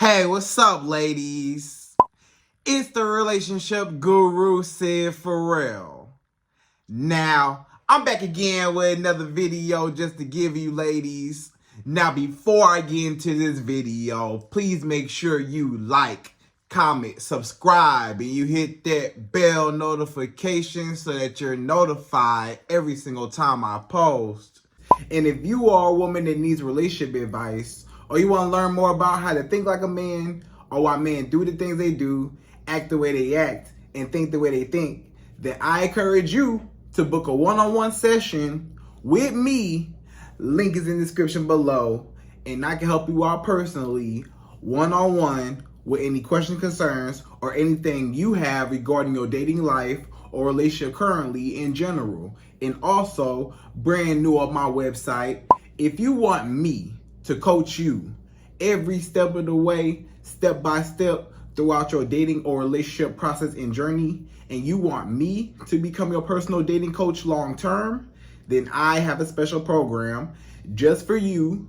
Hey, what's up, ladies? It's the relationship guru, Sydd Ferrell. Now, I'm back again with another video just to give you ladies. Now, before I get into this video, please make sure you like, comment, subscribe, and you hit that bell notification so that you're notified every single time I post. And if you are a woman that needs relationship advice, or you want to learn more about how to think like a man, or why men do the things they do, act the way they act, and think the way they think, then I encourage you to book a one-on-one session with me. Link is in the description below, and I can help you out personally, one-on-one, with any questions, concerns, or anything you have regarding your dating life or relationship currently in general. And also, brand new on my website, if you want me to coach you every step of the way, step by step, throughout your dating or relationship process and journey, and you want me to become your personal dating coach long term, then I have a special program just for you.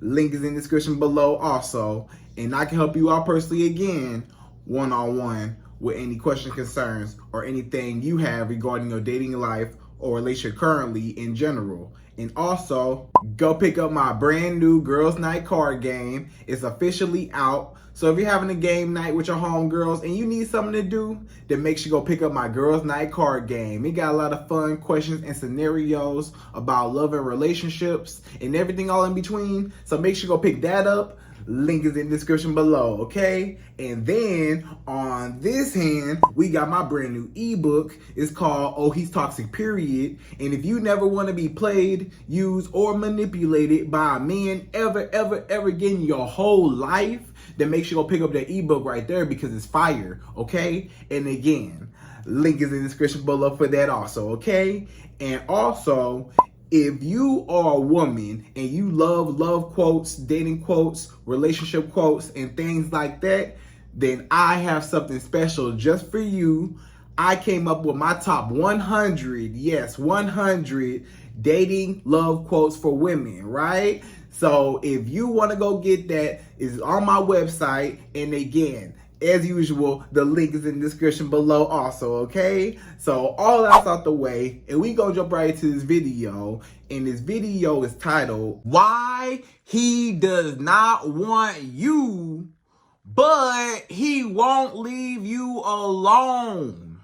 Link is in the description below also, and I can help you out personally again, one-on-one, with any questions, concerns, or anything you have regarding your dating life or relationship currently in general. And also, go pick up my brand new Girls Night card game. It's officially out. So if you're having a game night with your homegirls and you need something to do, then make sure you go pick up my Girls Night card game. It got a lot of fun questions and scenarios about love and relationships and everything all in between. So make sure you go pick that up. Link is in the description below, okay? And then on this hand, we got my brand new ebook. It's called Oh, He's Toxic, Period. And if you never want to be played, used, or manipulated by a man ever again in your whole life, then make sure you go pick up that ebook right there because it's fire, okay? And again, link is in the description below for that also, okay? And also, if you are a woman and you love quotes, dating quotes, relationship quotes, and things like that, then I have something special just for you. I came up with my top 100, yes, 100 dating love quotes for women, right? So if you want to go get that, it's on my website. And again, as usual, the link is in the description below also, okay? So all that's out the way, and we gonna jump right into this video. And this video is titled, Why He Does Not Want You, But He Won't Leave You Alone.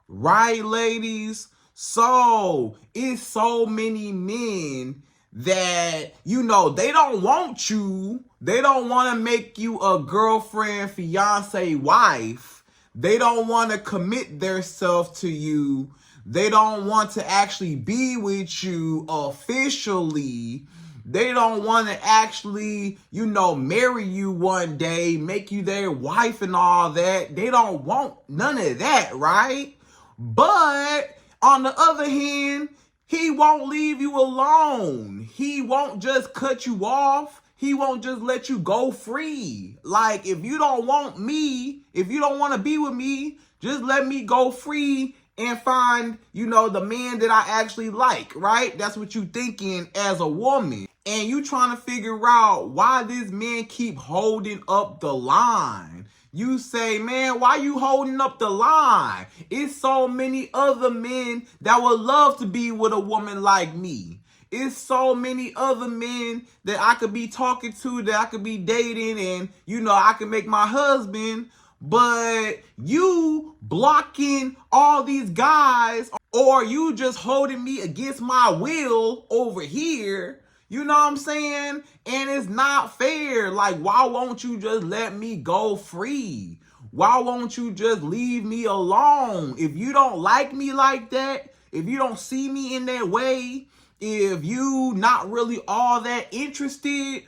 Right, ladies? So, it's so many men that, they don't want you. They don't want to make you a girlfriend, fiance, wife. They don't want to commit themselves to you. They don't want to actually be with you officially. They don't want to actually, marry you one day, make you their wife and all that. They don't want none of that, right? But on the other hand, he won't leave you alone. He won't just cut you off. He won't just let you go free. Like, if you don't want me, if you don't want to be with me, just let me go free and find, the man that I actually like, right? That's what you thinking as a woman. And you trying to figure out why this man keep holding up the line. You say, man, why you holding up the line? It's so many other men that would love to be with a woman like me. It's so many other men that I could be talking to, that I could be dating, and, I could make my husband. But you blocking all these guys, or you just holding me against my will over here. You know what I'm saying? And it's not fair. Like, why won't you just let me go free? Why won't you just leave me alone? If you don't like me like that, if you don't see me in that way, if you not really all that interested,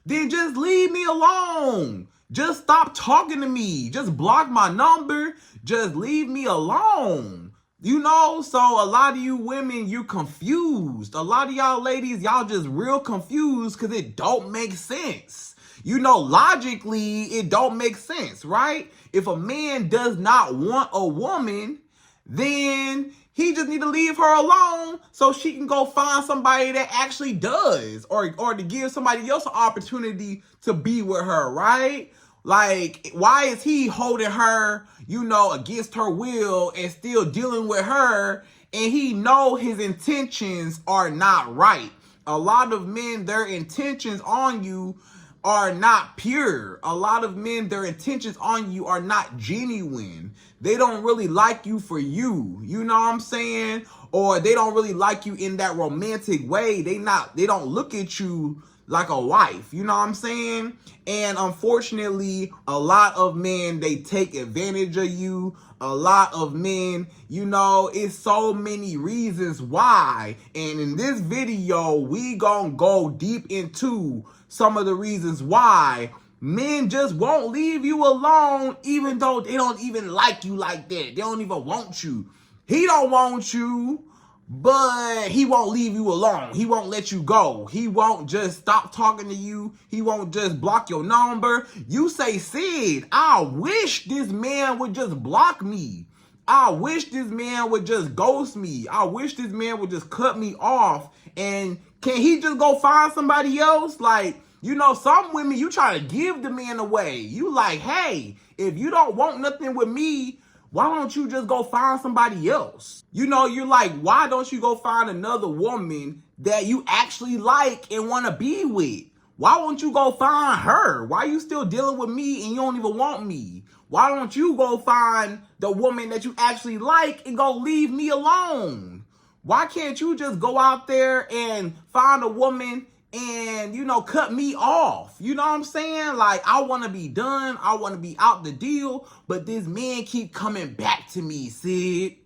then just leave me alone. Just stop talking to me. Just block my number. Just leave me alone. So a lot of you women, you're confused. A lot of y'all ladies, y'all just real confused because it don't make sense. Logically, it don't make sense, right? If a man does not want a woman, then he just need to leave her alone so she can go find somebody that actually does, or to give somebody else an opportunity to be with her, right? Like, why is he holding her, against her will and still dealing with her, and he know his intentions are not right? A lot of men, their intentions on you are not pure. A lot of men, their intentions on you are not genuine. They don't really like you for you. You know what I'm saying? Or they don't really like you in that romantic way. They don't look at you like a wife. You know what I'm saying? And unfortunately, a lot of men, they take advantage of you. A lot of men, it's so many reasons why. And in this video, we gonna go deep into some of the reasons why men just won't leave you alone, even though they don't even like you like that. They don't even want you. He don't want you, but he won't leave you alone. He won't let you go. He won't just stop talking to you. He won't just block your number. You say, Sydd, I wish this man would just block me. I wish this man would just ghost me. I wish this man would just cut me off. And can he just go find somebody else? Like, some women, you try to give the man away. You like, hey, if you don't want nothing with me, why don't you just go find somebody else? You're like, why don't you go find another woman that you actually like and want to be with? Why won't you go find her? Why you still dealing with me and you don't even want me? Why don't you go find the woman that you actually like and go leave me alone? Why can't you just go out there and find a woman and, cut me off? You know what I'm saying? Like, I want to be done. I want to be out the deal. But this man keep coming back to me, Sydd.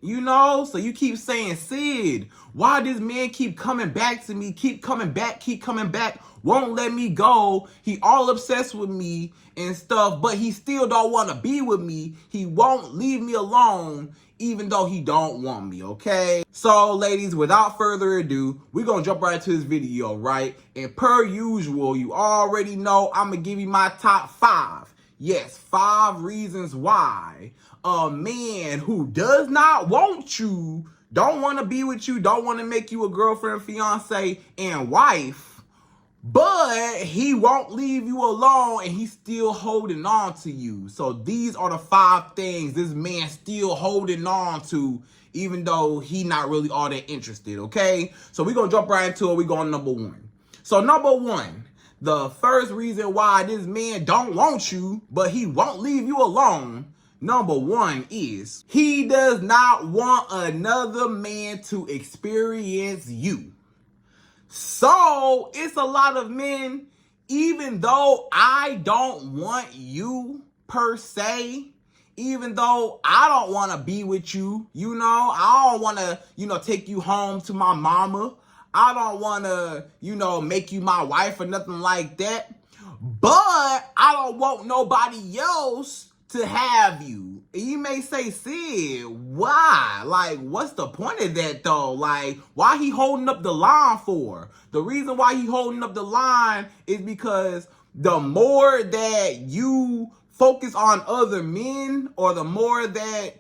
So you keep saying, Sydd, why this man keep coming back to me? Keep coming back. Won't let me go. He all obsessed with me and stuff, but he still don't want to be with me. He won't leave me alone, even though he don't want me, okay? So, ladies, without further ado, we're going to jump right into this video, right? And per usual, you already know I'm going to give you my top 5. Yes, 5 reasons why a man who does not want you, don't want to be with you, don't want to make you a girlfriend, fiance, and wife, but he won't leave you alone and he's still holding on to you. So these are the 5 things this man still holding on to, even though he not really all that interested, okay? So we're going to jump right into it. We're going number 1. So number 1, the first reason why this man don't want you, but he won't leave you alone, number 1 is he does not want another man to experience you. So it's a lot of men, even though I don't want you per se, even though I don't want to be with you, I don't want to, take you home to my mama. I don't want to, make you my wife or nothing like that. But I don't want nobody else to have you. And you may say, Sydd, why? Like, what's the point of that though? Like, why he holding up the line for? The reason why he holding up the line is because the more that you focus on other men, or the more that,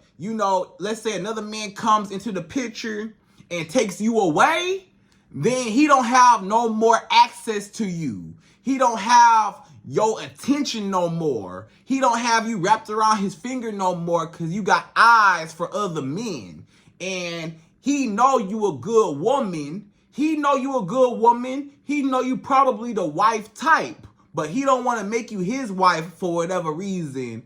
let's say another man comes into the picture and takes you away, then he don't have no more access to you. He don't have your attention no more. He don't have you wrapped around his finger no more because you got eyes for other men. And he know you a good woman. He know you a good woman. He know you probably the wife type. But he don't want to make you his wife for whatever reason.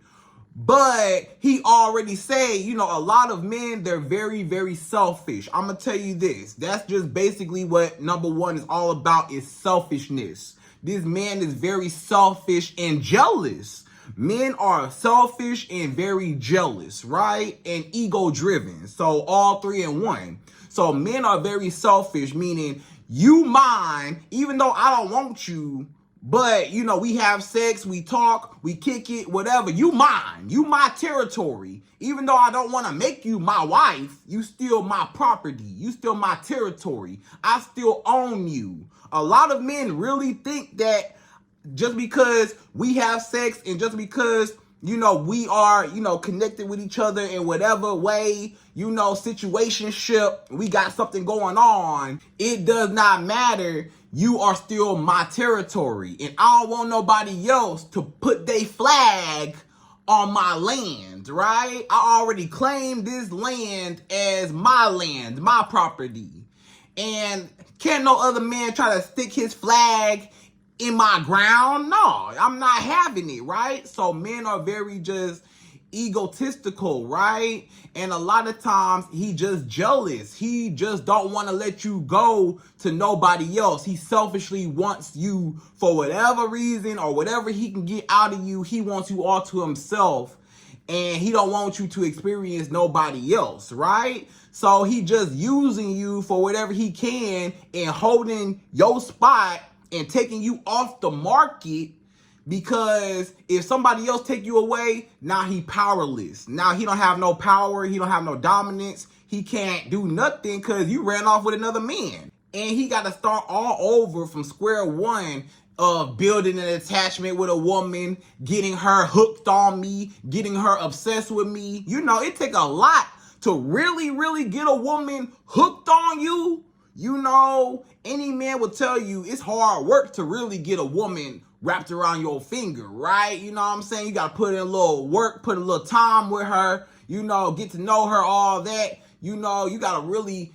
But he already said, a lot of men, they're very, very selfish. I'm going to tell you this. That's just basically what number 1 is all about, is selfishness. This man is very selfish and jealous. Men are selfish and very jealous, right? And ego-driven. So all 3 in 1. So men are very selfish, meaning you mine, even though I don't want you, but, we have sex, we talk, we kick it, whatever. You mine. You my territory. Even though I don't want to make you my wife, you still my property. You still my territory. I still own you. A lot of men really think that just because we have sex and just because we are, connected with each other in whatever way, situationship, we got something going on, it does not matter. You are still my territory. And I don't want nobody else to put their flag on my land, right? I already claimed this land as my land, my property. And can't no other man try to stick his flag in my ground? No, I'm not having it, right? So men are very just egotistical, right? And a lot of times he just jealous. He just don't want to let you go to nobody else. He selfishly wants you for whatever reason or whatever he can get out of you. He wants you all to himself, and he don't want you to experience nobody else, right? So he just using you for whatever he can and holding your spot and taking you off the market, because if somebody else take you away, now he powerless. Now he don't have no power. He don't have no dominance. He can't do nothing because you ran off with another man. And he got to start all over from square one of building an attachment with a woman, getting her hooked on me, getting her obsessed with me. It take a lot to really, really get a woman hooked on you. Any man will tell you it's hard work to really get a woman wrapped around your finger, right? You know what I'm saying? You got to put in a little work, put a little time with her, get to know her, all that. You got to really,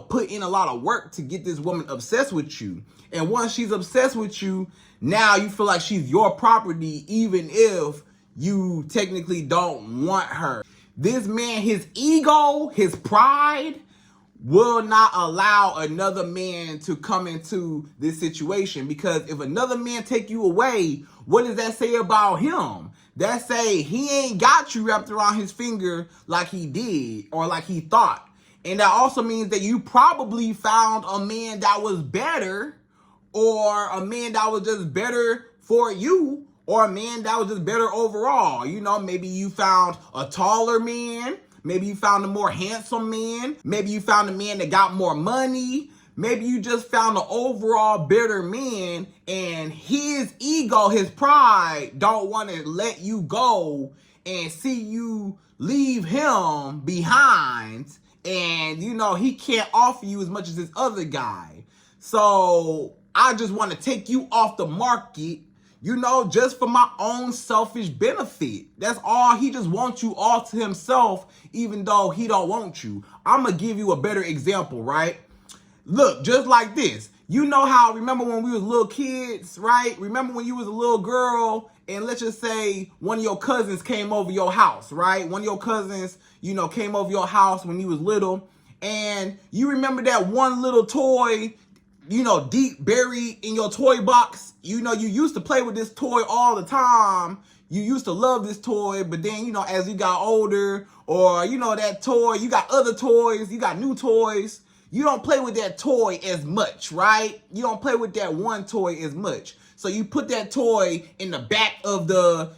put in a lot of work to get this woman obsessed with you. And once she's obsessed with you, now you feel like she's your property, even if you technically don't want her. This man, his ego, his pride, will not allow another man to come into this situation, because if another man take you away, what does that say about him? That say he ain't got you wrapped around his finger like he did or like he thought. And that also means that you probably found a man that was better, or a man that was just better for you, or a man that was just better overall. Maybe you found a taller man. Maybe you found a more handsome man. Maybe you found a man that got more money. Maybe you just found an overall better man, and his ego, his pride, don't want to let you go and see you leave him behind. And, he can't offer you as much as this other guy. So I just want to take you off the market, just for my own selfish benefit. That's all. He just wants you all to himself, even though he don't want you. I'm going to give you a better example, right? Look, just like this. Remember when we was little kids, right? Remember when you was a little girl, and let's just say one of your cousins came over your house, right? One of your cousins, came over your house when you was little, and you remember that one little toy, deep buried in your toy box. You used to play with this toy all the time. You used to love this toy, but then, as you got older, or, that toy, you got other toys, you got new toys. You don't play with that toy as much, right? You don't play with that one toy as much. So you put that toy in the back of the,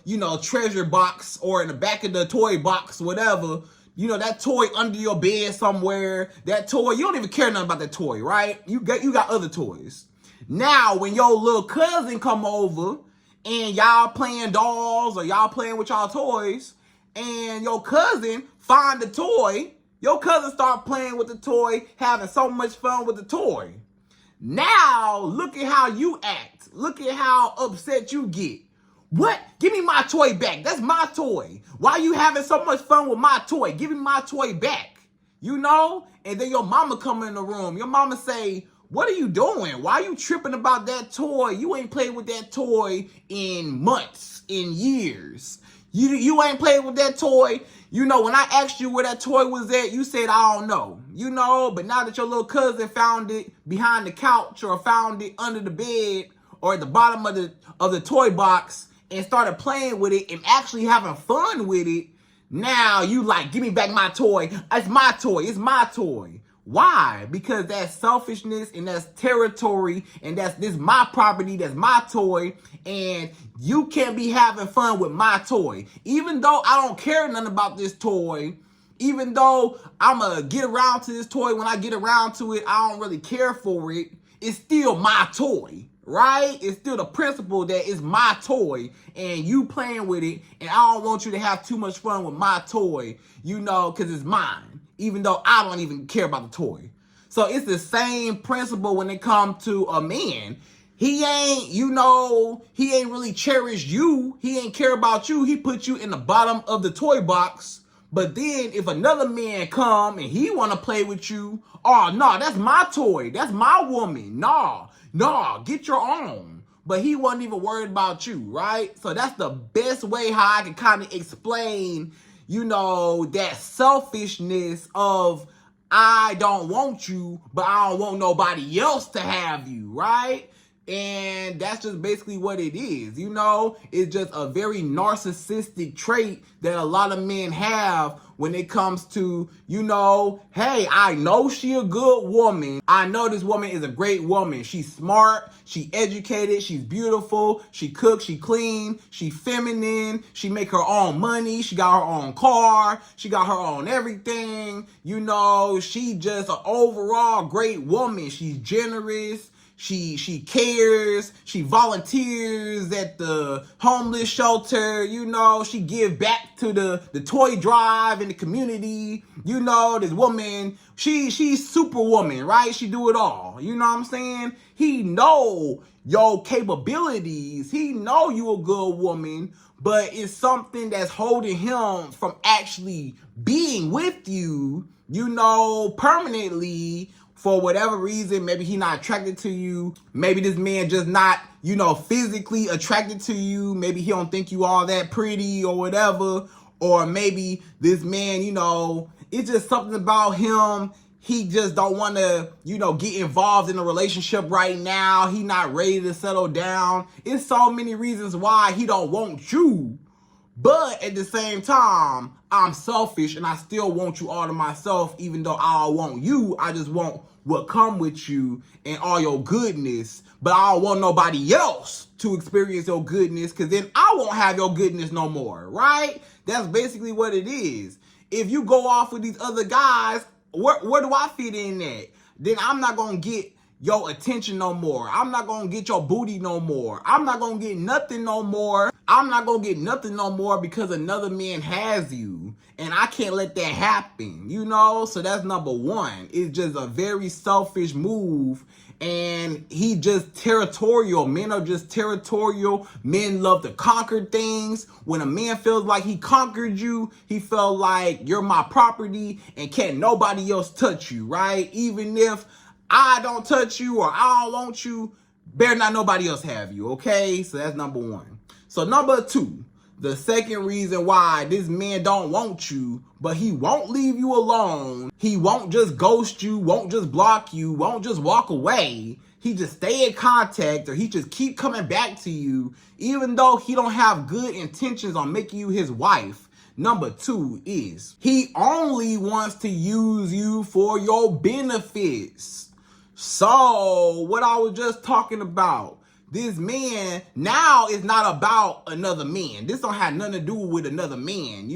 treasure box, or in the back of the toy box, whatever. That toy under your bed somewhere. That toy, you don't even care nothing about that toy, right? You got other toys. Now, when your little cousin come over and y'all playing dolls or y'all playing with y'all toys, and your cousin find the toy, your cousin start playing with the toy, having so much fun with the toy. Now, look at how you act. Look at how upset you get. What? Give me my toy back. That's my toy. Why are you having so much fun with my toy? Give me my toy back. And then your mama come in the room. Your mama say, what are you doing? Why are you tripping about that toy? You ain't played with that toy in months, in years. You ain't played with that toy. When I asked you where that toy was at, you said, I don't know. But now that your little cousin found it behind the couch, or found it under the bed, or at the bottom of the toy box, and started playing with it and actually having fun with it, now you like, give me back my toy. It's my toy. It's my toy. Why? Because that's selfishness, and that's territory, and this my property, that's my toy, and you can't be having fun with my toy. Even though I don't care nothing about this toy, even though I'm going to get around to this toy, when I get around to it, I don't really care for it, it's still my toy. right? It's still the principle that it's my toy and you playing with it, and I don't want you to have too much fun with my toy, because it's mine, even though I don't even care about the toy. So it's the same principle when it comes to a man. He ain't, he ain't really cherished you. He ain't care about you. He put you in the bottom of the toy box. But then if another man come and he want to play with you, oh, no, that's my toy. That's my woman. No, get your own. But he wasn't even worried about you, right? So that's the best way how I can kind of explain, that selfishness of I don't want you, but I don't want nobody else to have you, right? And that's just basically what it is, It's just a very narcissistic trait that a lot of men have when it comes to, hey, I know she a good woman. I know this woman is a great woman. She's smart, she educated, she's beautiful, she cooks, she clean, she feminine, she make her own money, she got her own car, she got her own everything. She just an overall great woman. She's generous. She cares, she volunteers at the homeless shelter, she give back to the toy drive in the community, this woman, she's superwoman, right? She do it all, you know what I'm saying? He know your capabilities, he know you a good woman, but it's something that's holding him from actually being with you, permanently. For whatever reason, maybe he not attracted to you. Maybe this man just not, physically attracted to you. Maybe he don't think you all that pretty or whatever. Or maybe this man, it's just something about him. He just don't want to, get involved in a relationship right now. He not ready to settle down. It's so many reasons why he don't want you. But at the same time, I'm selfish and I still want you all to myself, even though I don't want you. I just want what come with you and all your goodness. But I don't want nobody else to experience your goodness, because then I won't have your goodness no more, right? That's basically what it is. If you go off with these other guys, where do I fit in at? Then I'm not going to get your attention no more. I'm not going to get your booty no more. I'm not going to get nothing no more. I'm not going to get nothing no more because another man has you. And I can't let that happen, So that's number one. It's just a very selfish move. And he just territorial. Men are just territorial. Men love to conquer things. When a man feels like he conquered you, he felt like you're my property and can't nobody else touch you, right? Even if I don't touch you or I don't want you, better not nobody else have you, okay? So that's number one. So number two, the second reason why this man don't want you, but he won't leave you alone. He won't just ghost you, won't just block you, won't just walk away. He just stay in contact, or he just keep coming back to you, even though he don't have good intentions on making you his wife. Number two is he only wants to use you for your benefits. So what I was just talking about, this man now is not about another man. This don't have nothing to do with another man,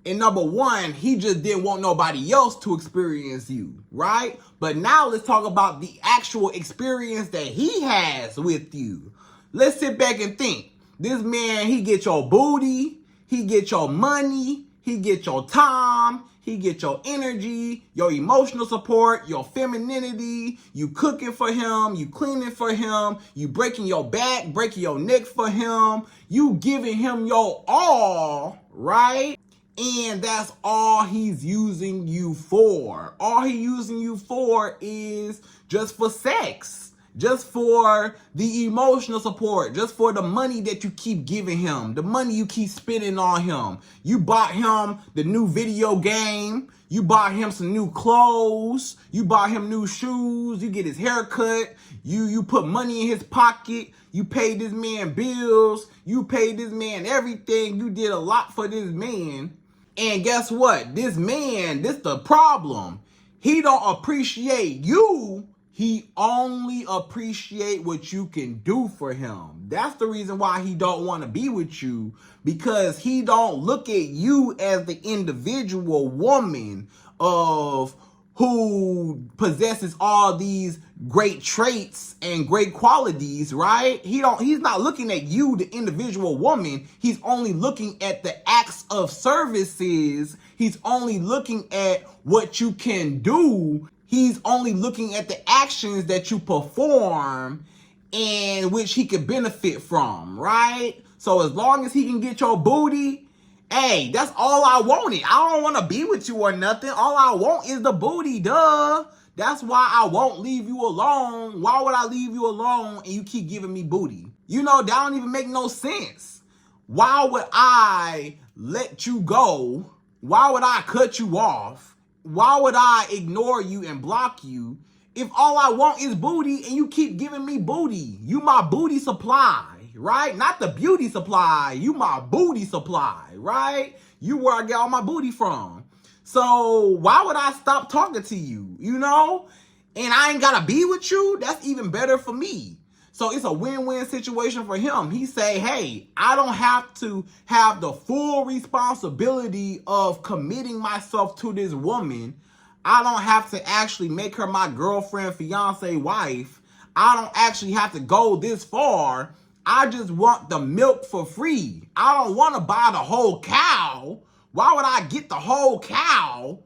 And number one, he just didn't want nobody else to experience you, right? But now let's talk about the actual experience that he has with you. Let's sit back and think. This man, he get your booty, he get your money, he get your time, he get your energy, your emotional support, your femininity, you cooking for him, you cleaning for him, you breaking your back, breaking your neck for him, you giving him your all, right? And that's all he's using you for. All he's using you for is just for sex. Just for the emotional support, just for the money that you keep giving him, the money you keep spending on him. You bought him the new video game, you bought him some new clothes, you bought him new shoes, you get his hair cut, you put money in his pocket, you paid this man bills, you paid this man everything, you did a lot for this man. And guess what? This man, this the problem. He don't appreciate you. He only appreciate what you can do for him. That's the reason why he don't want to be with you, because he don't look at you as the individual woman of who possesses all these great traits and great qualities, right? He's not looking at you, the individual woman. He's only looking at the acts of services. He's only looking at what you can do. He's only looking at the actions that you perform and which he could benefit from, right? So as long as he can get your booty, hey, that's all I wanted. I don't want to be with you or nothing. All I want is the booty, duh. That's why I won't leave you alone. Why would I leave you alone and you keep giving me booty? You know, that don't even make no sense. Why would I let you go? Why would I cut you off? Why would I ignore you and block you if all I want is booty and you keep giving me booty? You my booty supply, right? Not the beauty supply. You my booty supply, right? You where I get all my booty from. So why would I stop talking to you, you know? And I ain't gotta be with you? That's even better for me. So it's a win-win situation for him. He say, hey, I don't have to have the full responsibility of committing myself to this woman. I don't have to actually make her my girlfriend, fiance, wife. I don't actually have to go this far. I just want the milk for free. I don't want to buy the whole cow. Why would I get the whole cow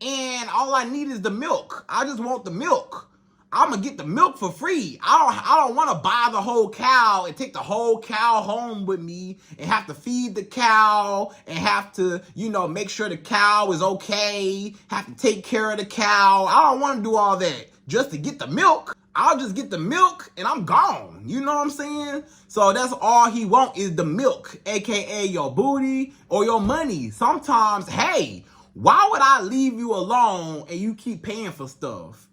and all I need is the milk? I just want the milk. I'm going to get the milk for free. I don't want to buy the whole cow and take the whole cow home with me and have to feed the cow and have to, you know, make sure the cow is okay, have to take care of the cow. I don't want to do all that just to get the milk. I'll just get the milk and I'm gone. You know what I'm saying? So that's all he want is the milk, aka your booty or your money. Sometimes, hey, why would I leave you alone and you keep paying for stuff?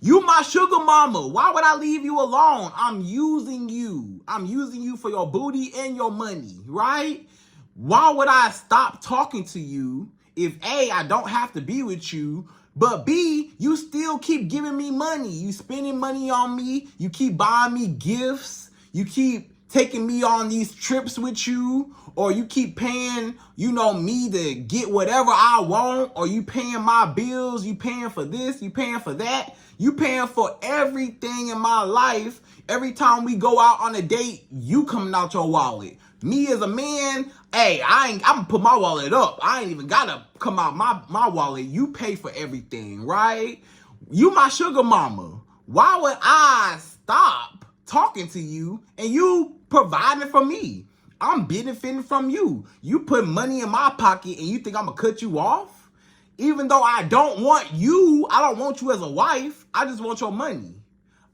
You my sugar mama. Why would I leave you alone? I'm using you. I'm using you for your booty and your money, right? Why would I stop talking to you if A, I don't have to be with you, but B, you still keep giving me money. You spending money on me. You keep buying me gifts. You keep taking me on these trips with you, or you keep paying, you know, me to get whatever I want, or you paying my bills. You paying for this. You paying for that. You paying for everything in my life. Every time we go out on a date, you coming out your wallet. Me as a man, hey, I'm gonna put my wallet up. I ain't even gotta come out my wallet. You pay for everything, right? You my sugar mama. Why would I stop talking to you and you providing for me? I'm benefiting from you. You put money in my pocket and you think I'm gonna cut you off? Even though I don't want you, I don't want you as a wife. I just want your money.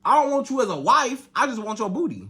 I don't want you as a wife. I just want your booty.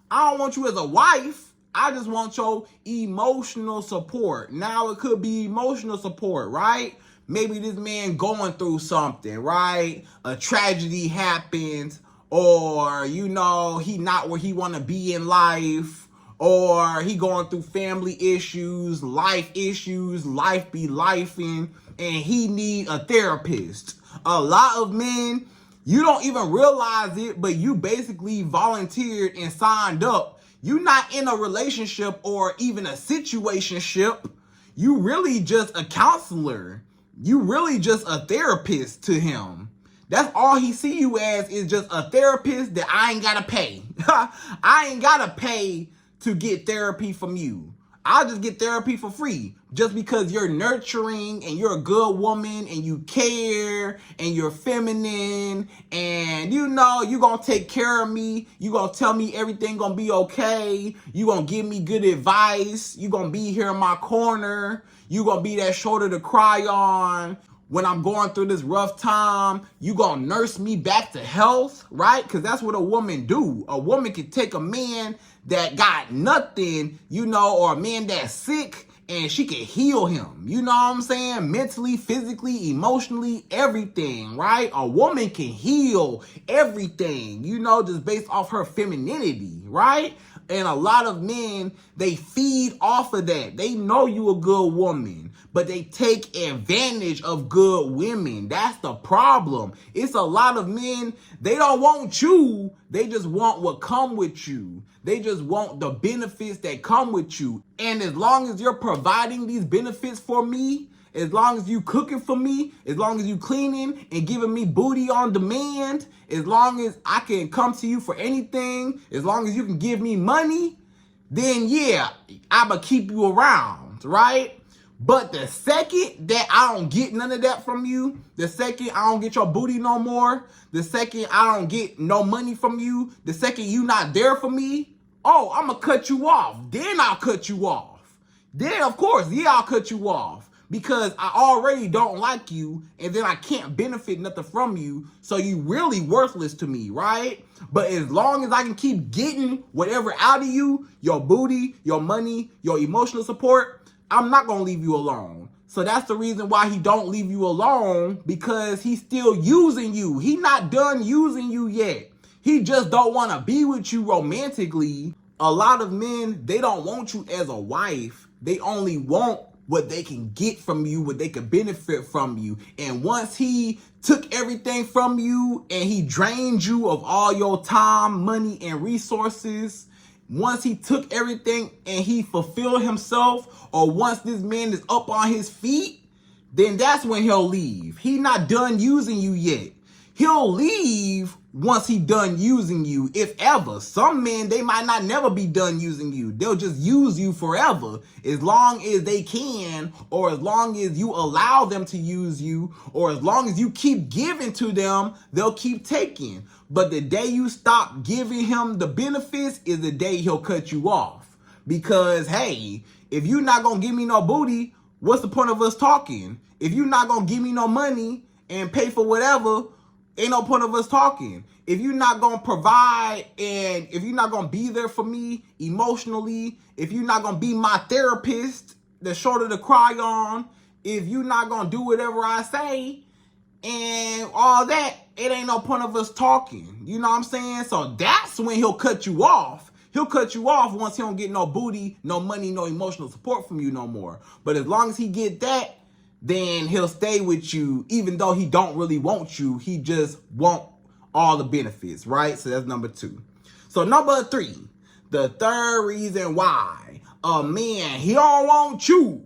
I don't want you as a wife. I just want your emotional support. Now it could be emotional support, right? Maybe this man going through something, right? A tragedy happens, or, you know, he not where he want to be in life, or he going through family issues, life be lifing, and he need a therapist. A lot of men, you don't even realize it, but you basically volunteered and signed up. You're not in a relationship or even a situationship. You really just a counselor. You really just a therapist to him. That's all he see you as, is just a therapist that I ain't gotta pay. I ain't gotta pay to get therapy from you. I'll just get therapy for free just because you're nurturing and you're a good woman and you care and you're feminine and, you know, you're going to take care of me. You're going to tell me everything going to be okay. You're going to give me good advice. You're going to be here in my corner. You're going to be that shoulder to cry on. When I'm going through this rough time, you gonna nurse me back to health, right? Because that's what a woman do. A woman can take a man that got nothing, you know, or a man that's sick, and she can heal him. You know what I'm saying? Mentally, physically, emotionally, everything, right? A woman can heal everything, you know, just based off her femininity, right? And a lot of men, they feed off of that. They know you a good woman, but they take advantage of good women. That's the problem. It's a lot of men, they don't want you. They just want what come with you. They just want the benefits that come with you. And as long as you're providing these benefits for me, as long as you cooking for me, as long as you cleaning and giving me booty on demand, as long as I can come to you for anything, as long as you can give me money, then yeah, I'ma keep you around, right? But the second that I don't get none of that from you, the second I don't get your booty no more, the second I don't get no money from you, the second you not there for me, oh, I'm gonna cut you off. Then I'll cut you off. Then, of course, yeah, I'll cut you off because I already don't like you and then I can't benefit nothing from you. So you really worthless to me, right? But as long as I can keep getting whatever out of you, your booty, your money, your emotional support, I'm not going to leave you alone. So that's the reason why he don't leave you alone, because he's still using you. He not done using you yet. He just don't want to be with you romantically. A lot of men, they don't want you as a wife. They only want what they can get from you, what they can benefit from you. And once he took everything from you and he drained you of all your time, money, and resources, once he took everything and he fulfilled himself, or once this man is up on his feet, then that's when he'll leave. He not done using you yet. He'll leave once he done using you, if ever. Some men, they might not never be done using you. They'll just use you forever, as long as they can, or as long as you allow them to use you, or as long as you keep giving to them, they'll keep taking. But the day you stop giving him the benefits is the day he'll cut you off. Because, hey, if you're not going to give me no booty, what's the point of us talking? If you're not going to give me no money and pay for whatever, ain't no point of us talking. If you're not going to provide, and if you're not going to be there for me emotionally, if you're not going to be my therapist, the shoulder to cry on, if you're not going to do whatever I say and all that, it ain't no point of us talking. You know what I'm saying? So that's when he'll cut you off. He'll cut you off once he don't get no booty, no money, no emotional support from you no more. But as long as he get that, then he'll stay with you, even though he don't really want you. He just want all the benefits, right? So that's number 2. So number 3, the third reason why a man, he don't want you,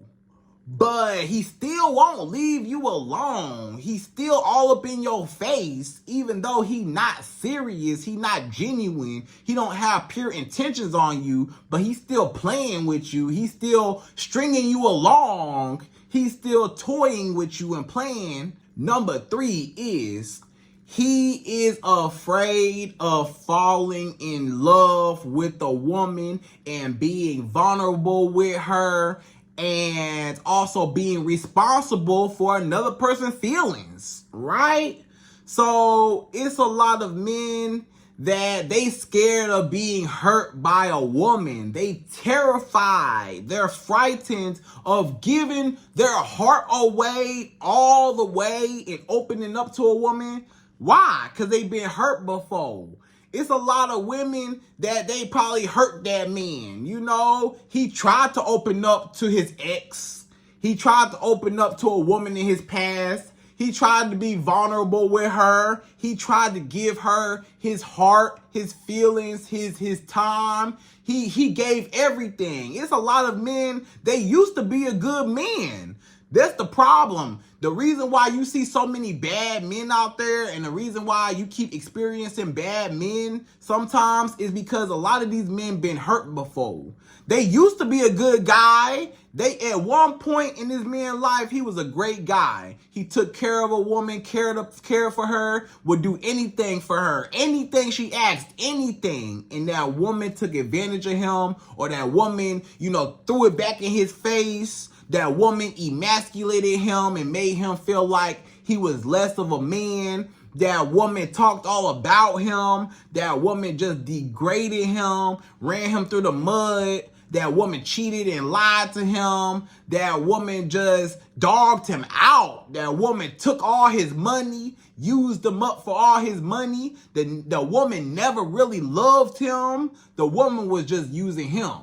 but he still won't leave you alone. He's still all up in your face, even though he not serious, he not genuine, he don't have pure intentions on you, but he's still playing with you. He's still stringing you along. He's still toying with you and playing. Number 3 is he is afraid of falling in love with a woman and being vulnerable with her, and also being responsible for another person's feelings, right? So it's a lot of men that they scared of being hurt by a woman. They terrified, they're frightened of giving their heart away all the way and opening up to a woman. Why? Because they've been hurt before. It's a lot of women that they probably hurt that man. You know, he tried to open up to his ex. He tried to open up to a woman in his past. He tried to be vulnerable with her. He tried to give her his heart, his feelings, his time. He gave everything. It's a lot of men, they used to be a good man. That's the problem. The reason why you see so many bad men out there, and the reason why you keep experiencing bad men sometimes, is because a lot of these men been hurt before. They used to be a good guy. They, at one point in this man's life, he was a great guy. He took care of a woman, cared for her, would do anything for her. Anything she asked, anything. And that woman took advantage of him, or that woman, threw it back in his face. That woman emasculated him and made him feel like he was less of a man. That woman talked all about him. That woman just degraded him, ran him through the mud. That woman cheated and lied to him. That woman just dogged him out. That woman took all his money, used him up for all his money. The woman never really loved him. The woman was just using him.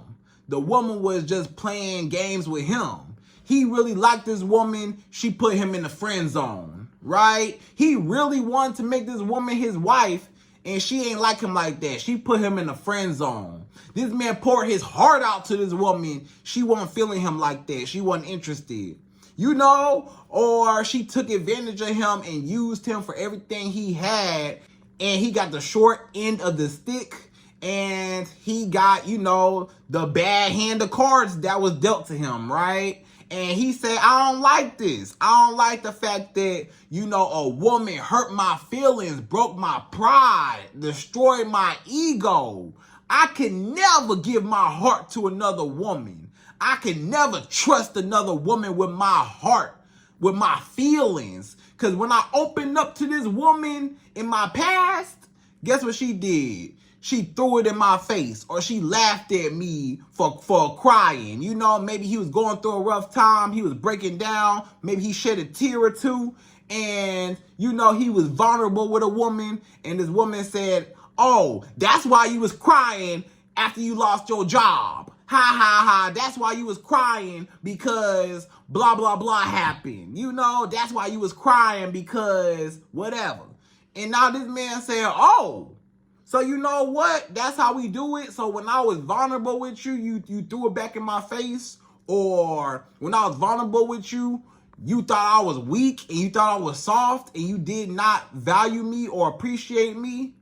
The woman was just playing games with him. He really liked this woman. She put him in the friend zone, right? He really wanted to make this woman his wife, and she ain't like him like that. She put him in the friend zone. This man poured his heart out to this woman. She wasn't feeling him like that. She wasn't interested. you know, or she took advantage of him and used him for everything he had, and he got the short end of the stick, and he got, you know, the bad hand of cards that was dealt to him, right? And he said, I don't like this. I don't like the fact that, you know, a woman hurt my feelings, broke my pride, destroyed my ego. I can never give my heart to another woman. I can never trust another woman with my heart, with my feelings. Because when I opened up to this woman in my past, guess what she did? She threw it in my face, or she laughed at me for crying. You know, maybe he was going through a rough time. He was breaking down. Maybe he shed a tear or two. And, you know, he was vulnerable with a woman. And this woman said, oh, that's why you was crying after you lost your job. Ha, ha, ha. That's why you was crying because blah, blah, blah happened. You know, that's why you was crying because whatever. And now this man said, oh, so you know what? That's how we do it. So when I was vulnerable with you, you threw it back in my face. Or when I was vulnerable with you, you thought I was weak and you thought I was soft and you did not value me or appreciate me.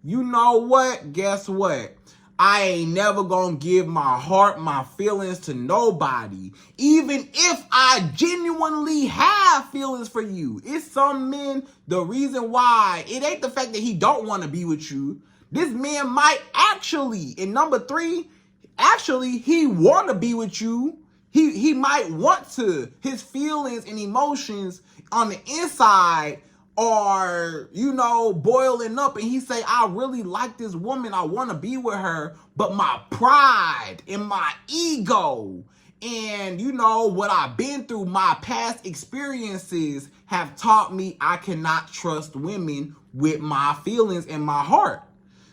You know what? Guess what? I ain't never gonna give my heart, my feelings to nobody. Even if I genuinely have feelings for you. It's some men, the reason why, it ain't the fact that he don't want to be with you. This man might actually, and number three, actually, he want to be with you. He might want to. His feelings and emotions on the inside are, you know, boiling up, and he say, I really like this woman, I want to be with her, but my pride and my ego and, you know, what I've been through, my past experiences have taught me I cannot trust women with my feelings and my heart.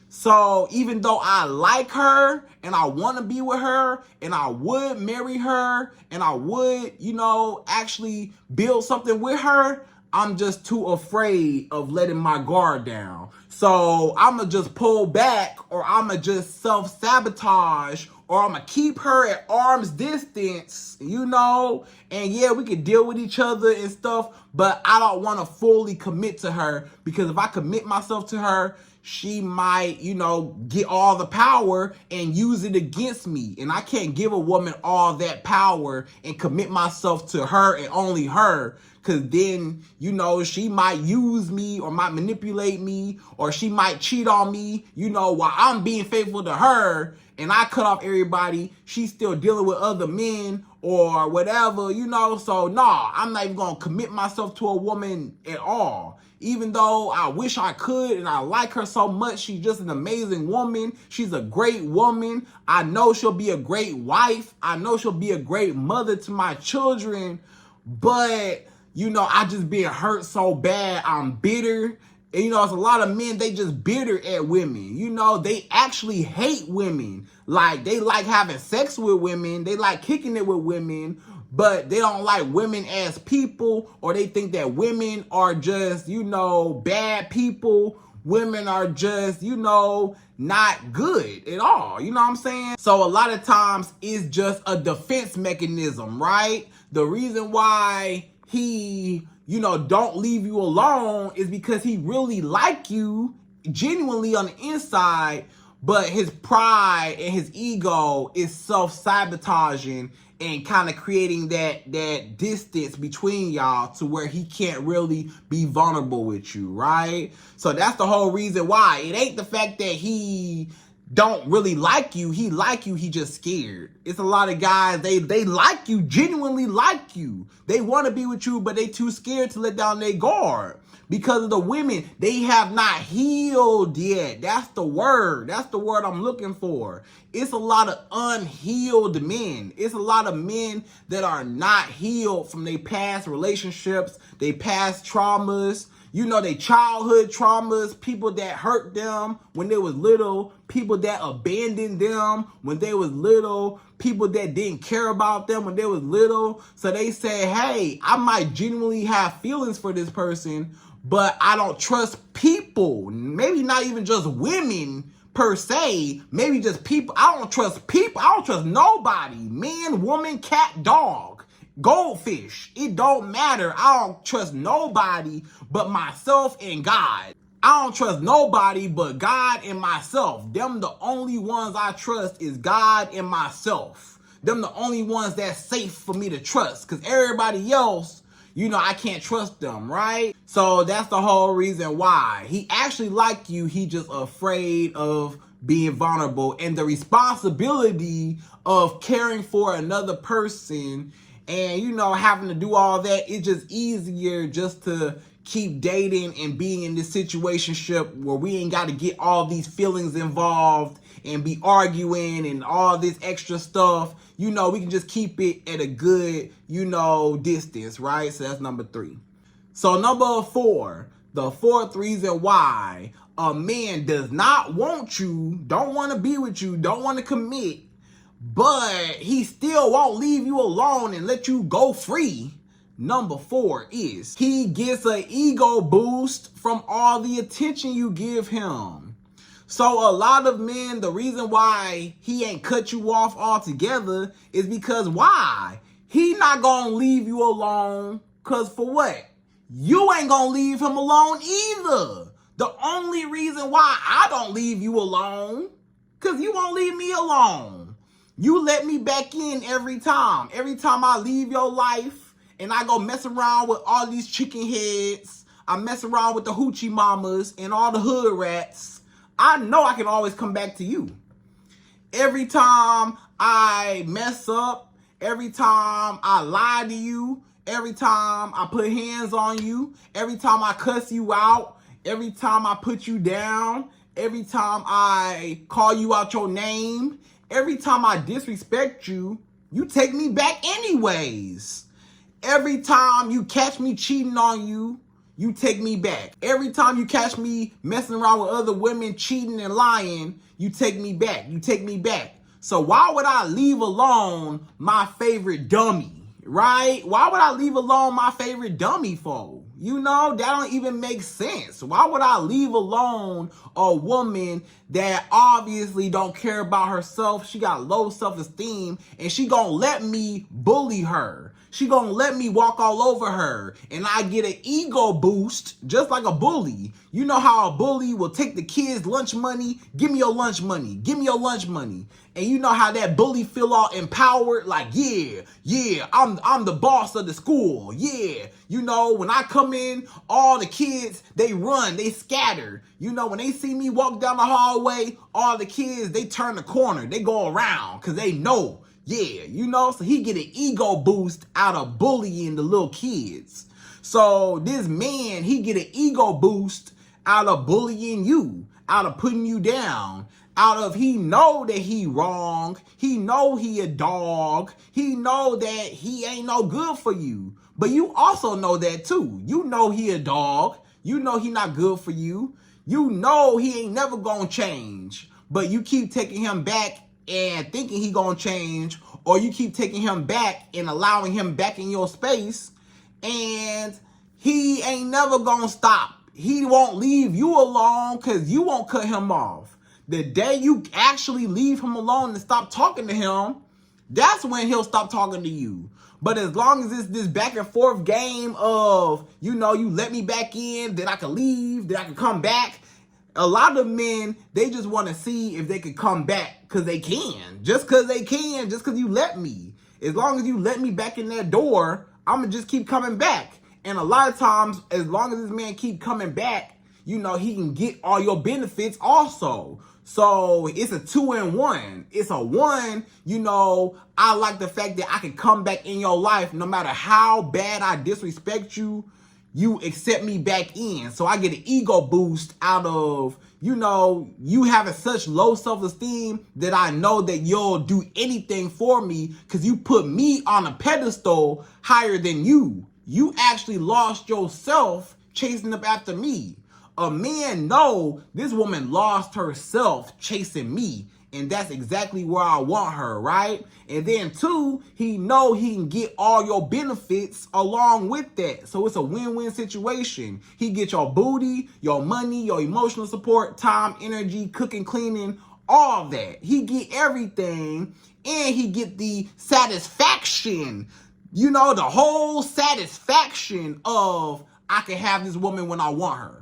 So even though I like her and I want to be with her and I would marry her and I would, you know, actually build something with her, I'm just too afraid of letting my guard down. So I'm going to just pull back, or I'm going to just self-sabotage, or I'm going to keep her at arm's distance, you know. And yeah, we can deal with each other and stuff, but I don't want to fully commit to her, because if I commit myself to her, she might, you know, get all the power and use it against me. And I can't give a woman all that power and commit myself to her and only her. Because then, you know, she might use me or might manipulate me, or she might cheat on me, you know, while I'm being faithful to her and I cut off everybody. She's still dealing with other men or whatever, you know. So, nah, I'm not even going to commit myself to a woman at all. Even though I wish I could and I like her so much. She's just an amazing woman. She's a great woman. I know she'll be a great wife. I know she'll be a great mother to my children. But, you know, I just been hurt so bad. I'm bitter. And, you know, it's a lot of men, they just bitter at women. You know, they actually hate women. Like, they like having sex with women. They like kicking it with women. But they don't like women as people, or they think that women are just, you know, bad people. Women are just, you know, not good at all. You know what I'm saying? So a lot of times it's just a defense mechanism, right? The reason why he, you know, don't leave you alone is because he really like you genuinely on the inside, but his pride and his ego is self-sabotaging and kind of creating that distance between y'all to where he can't really be vulnerable with you, right? So that's the whole reason why. It ain't the fact that he don't really like you. He like you, he just scared. It's a lot of guys, they like you, genuinely like you. They want to be with you, but they too scared to let down their guard. Because of the women, they have not healed yet. That's the word. That's the word I'm looking for. It's a lot of unhealed men. It's a lot of men that are not healed from their past relationships, their past traumas. You know, their childhood traumas, people that hurt them when they was little, people that abandoned them when they was little, people that didn't care about them when they was little. So they say, hey, I might genuinely have feelings for this person, but I don't trust people. Maybe not even just women per se. Maybe just people. I don't trust people. I don't trust nobody. Man, woman, cat, dog. goldfish. It don't matter. I don't trust nobody but myself and God. I don't trust nobody but God and myself. Them the only ones I trust is God and myself. Them the only ones that's safe for me to trust. Because everybody else, I can't trust them, right? So that's the whole reason why. He actually like you. He just afraid of being vulnerable. And the responsibility of caring for another person and, having to do all that, it's just easier just to keep dating and being in this situationship where we ain't got to get all these feelings involved and be arguing and all this extra stuff. We can just keep it at a good, distance, right? So that's number 3. So number 4, the 4th reason why a man does not want you, don't want to be with you, don't want to commit, but he still won't leave you alone and let you go free. Number 4 is he gets an ego boost from all the attention you give him. So a lot of men, the reason why he ain't cut you off altogether is because why? He not gonna leave you alone, cause for what? You ain't gonna leave him alone either. The only reason why I don't leave you alone, cause you won't leave me alone. You let me back in every time. Every time I leave your life, and I go mess around with all these chicken heads, I mess around with the hoochie mamas and all the hood rats, I know I can always come back to you. Every time I mess up, every time I lie to you, every time I put hands on you, every time I cuss you out, every time I put you down, every time I call you out your name, every time I disrespect you, you take me back anyways. Every time you catch me cheating on you, you take me back. Every time you catch me messing around with other women, cheating and lying, you take me back. You take me back. So why would I leave alone my favorite dummy, right? Why would I leave alone my favorite dummy for? That don't even make sense. Why would I leave alone a woman that obviously don't care about herself? She got low self-esteem and she gonna let me bully her. She gonna let me walk all over her and I get an ego boost just like a bully. You know how a bully will take the kids' lunch money? Give me your lunch money. Give me your lunch money. And you know how that bully feel all empowered? Like, yeah, I'm the boss of the school. Yeah, when I come in, all the kids, they run, they scatter. When they see me walk down the hallway, all the kids, they turn the corner. They go around because they know. Yeah, so he get an ego boost out of bullying the little kids. So this man, he get an ego boost out of bullying you, out of putting you down, out of he know that he wrong, he know he a dog, he know that he ain't no good for you. But you also know that too. You know he a dog, you know he not good for you, you know he ain't never gonna change, but you keep taking him back and thinking he gonna change, or you keep taking him back and allowing him back in your space, and he ain't never gonna stop. He won't leave you alone because you won't cut him off. The day you actually leave him alone and stop talking to him, that's when he'll stop talking to you. But as long as it's this back and forth game of, you let me back in, then I can leave, then I can come back. A lot of men, they just want to see if they can come back because they can. Just because they can, just because you let me. As long as you let me back in that door, I'm going to just keep coming back. And a lot of times, as long as this man keep coming back, he can get all your benefits also. So it's a 2-in-1. It's a 1, I like the fact that I can come back in your life no matter how bad I disrespect you. You accept me back in. So I get an ego boost out of, you having such low self-esteem that I know that you'll do anything for me because you put me on a pedestal higher than you. You actually lost yourself chasing up after me. A man know this woman lost herself chasing me. And that's exactly where I want her, right? And then 2, he know he can get all your benefits along with that. So it's a win-win situation. He get your booty, your money, your emotional support, time, energy, cooking, cleaning, all that. He get everything, and he get the satisfaction You know, the whole satisfaction of I can have this woman when I want her.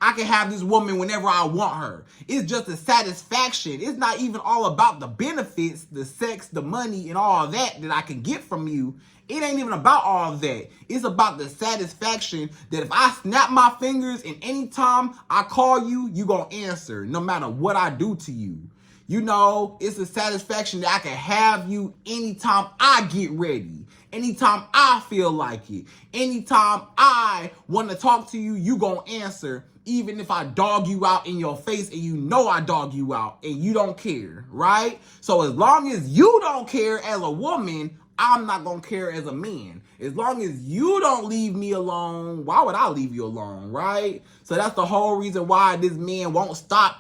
I can have this woman whenever I want her. It's just a satisfaction. It's not even all about the benefits, the sex, the money, and all that I can get from you. It ain't even about all of that. It's about the satisfaction that if I snap my fingers and anytime I call you, you gonna answer, no matter what I do to you. You know, it's a satisfaction that I can have you anytime I get ready. Anytime I feel like it. Anytime I want to talk to you, you gonna answer. Even if I dog you out in your face and you know I dog you out and you don't care, right? So as long as you don't care as a woman, I'm not gonna care as a man. As long as you don't leave me alone, why would I leave you alone, right? So that's the whole reason why this man won't stop,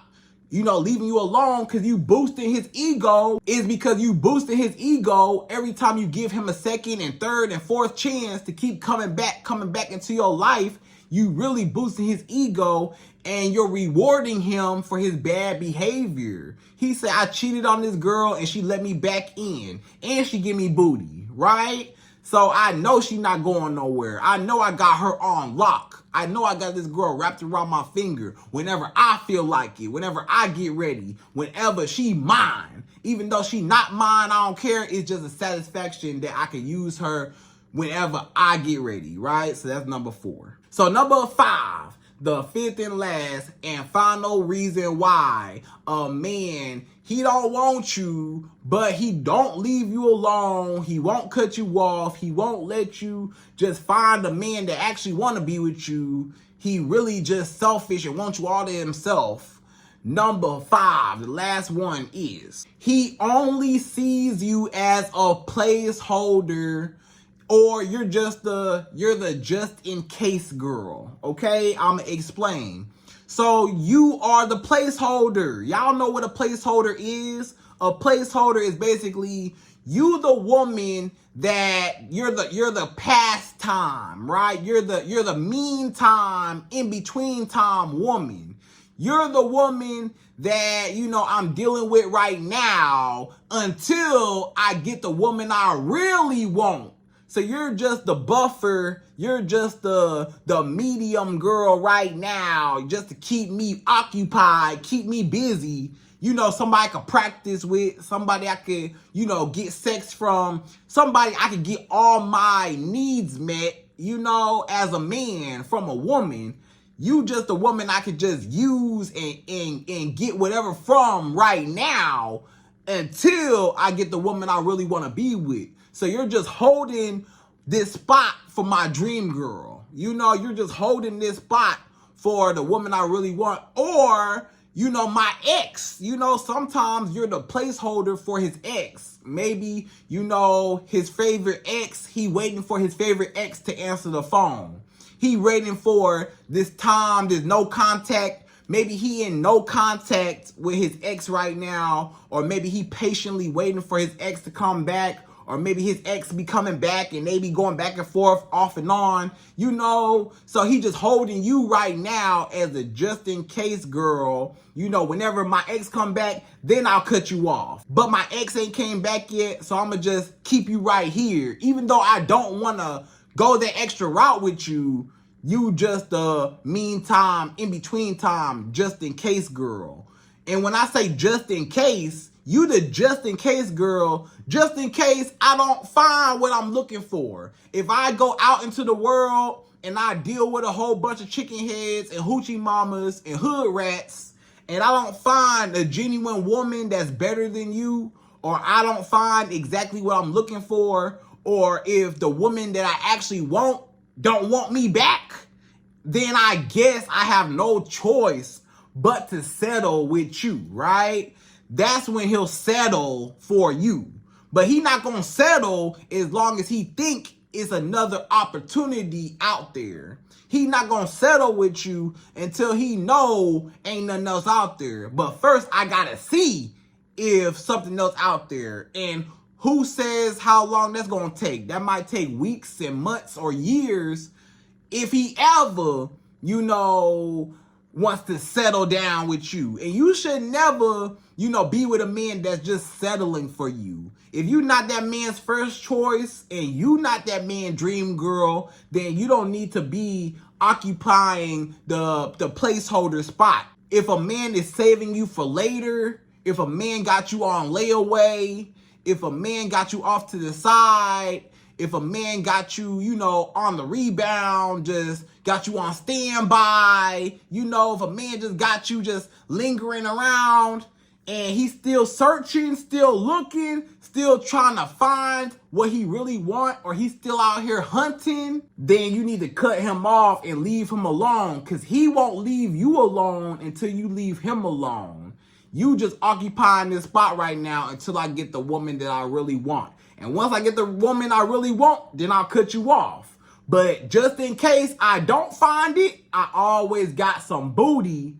you know, leaving you alone, because you boosting his ego. Is because you boosting his ego every time you give him a second and third and fourth chance to keep coming back into your life. You really boosting his ego and you're rewarding him for his bad behavior. He said, I cheated on this girl and she let me back in and she give me booty, right? So I know she not going nowhere. I know I got her on lock. I know I got this girl wrapped around my finger whenever I feel like it, whenever I get ready, whenever she mine. Even though she not mine, I don't care. It's just a satisfaction that I can use her whenever I get ready, right? So that's number 4. So number 5, the fifth and last and final reason why a man, he don't want you, but he don't leave you alone. He won't cut you off. He won't let you just find a man that actually want to be with you. He really just selfish and wants you all to himself. Number 5, the last one is he only sees you as a placeholder, or you're the just in case girl. Okay, I'ma explain. So you are the placeholder. Y'all know what a placeholder is? A placeholder is basically you the woman that you're the pastime, right? You're the meantime, in between time woman. You're the woman that, you know, I'm dealing with right now until I get the woman I really want. So you're just the buffer. You're just the medium girl right now, just to keep me occupied, keep me busy. You know, somebody I could practice with, somebody I could, you know, get sex from, somebody I could get all my needs met, you know, as a man from a woman. You just a woman I could just use and get whatever from right now until I get the woman I really want to be with. So you're just holding this spot for my dream girl. You know, you're just holding this spot for the woman I really want. Or, you know, my ex. You know, sometimes you're the placeholder for his ex. Maybe, you know, his favorite ex, he waiting for his favorite ex to answer the phone. He waiting for this time, there's no contact. Maybe he in no contact with his ex right now, or maybe he patiently waiting for his ex to come back, or maybe his ex be coming back and they be going back and forth off and on, you know. So he just holding you right now as a just in case girl. You know, whenever my ex come back, then I'll cut you off. But my ex ain't came back yet, so I'ma just keep you right here. Even though I don't wanna go that extra route with you, you just the meantime, in between time, just in case girl. And when I say just in case, you the just in case girl, just in case I don't find what I'm looking for. If I go out into the world and I deal with a whole bunch of chicken heads and hoochie mamas and hood rats, and I don't find a genuine woman that's better than you, or I don't find exactly what I'm looking for, or if the woman that I actually want don't want me back, then I guess I have no choice but to settle with you, right? That's when he'll settle for you. But he not gonna settle as long as he think it's another opportunity out there. He not gonna settle with you until he know ain't nothing else out there. But first I gotta see if something else out there. And who says how long that's gonna take? That might take weeks and months or years if he ever, you know, wants to settle down with you. And you should never, be with a man that's just settling for you. If you're not that man's first choice and you not that man's dream girl, then you don't need to be occupying the placeholder spot. If a man is saving you for later, if a man got you on layaway, if a man got you off to the side, if a man got you, on the rebound, just got you on standby, if a man just got you just lingering around and he's still searching, still looking, still trying to find what he really want, or he's still out here hunting, then you need to cut him off and leave him alone, because he won't leave you alone until you leave him alone. You just occupying this spot right now until I get the woman that I really want. And once I get the woman I really want, then I'll cut you off. But just in case I don't find it, I always got some booty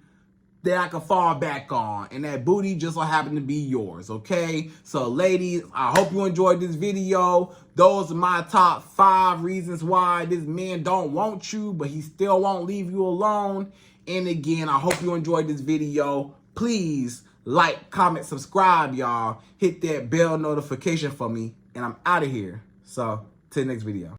that I can fall back on. And that booty just so happen to be yours, okay? So ladies, I hope you enjoyed this video. Those are my top 5 reasons why this man don't want you, but he still won't leave you alone. And again, I hope you enjoyed this video. Please like, comment, subscribe, y'all. Hit that bell notification for me. And I'm out of here. So, till the next video.